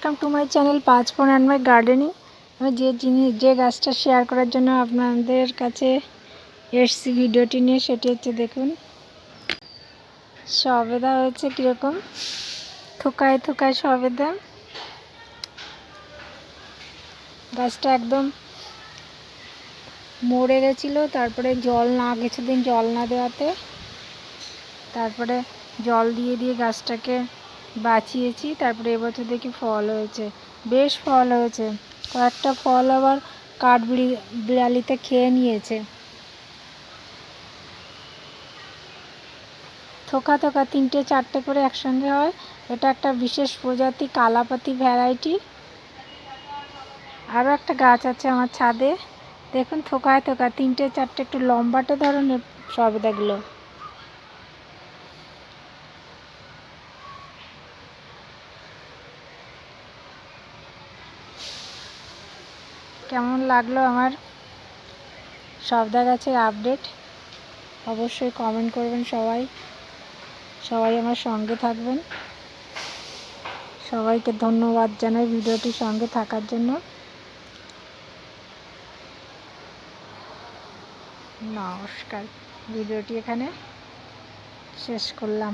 Welcome to my channel Panchphon and my gardening. আমি যে গাছটা শেয়ার করার জন্য আপনাদের কাছে এসছি ভিডিওটি নিয়ে, সেটি হচ্ছে দেখুন সবেদা হয়েছে কীরকম থোকায় থোকায় সবেদা। গাছটা একদম মরে গেছিলো, তারপরে কিছুদিন জল না দেওয়াতে তারপরে জল দিয়ে দিয়ে গাছটাকে বাঁচিয়েছি। তারপরে এবছর দেখি ফল হয়েছে, বেশ ফল হয়েছে। কয়েকটা ফল আবার কাঠবিড়ালিতে খেয়ে নিয়েছে। থোকা থোকা 3-4টে করে একসঙ্গে হয়। এটা একটা বিশেষ প্রজাতি কালাপাতি ভ্যারাইটি। আরও একটা গাছ আছে আমার ছাদে, দেখুন থোকায় থোকা 3-4টে একটু লম্বাটে ধরনের সবেদাগুলো। কেমন লাগলো আমার সবেদা গাছের আপডেট অবশ্যই কমেন্ট করবেন। সবাই আমার সঙ্গে থাকবেন। সবাইকে ধন্যবাদ জানাই ভিডিওটির সঙ্গে থাকার জন্য। নমস্কার, ভিডিওটি এখানে শেষ করলাম।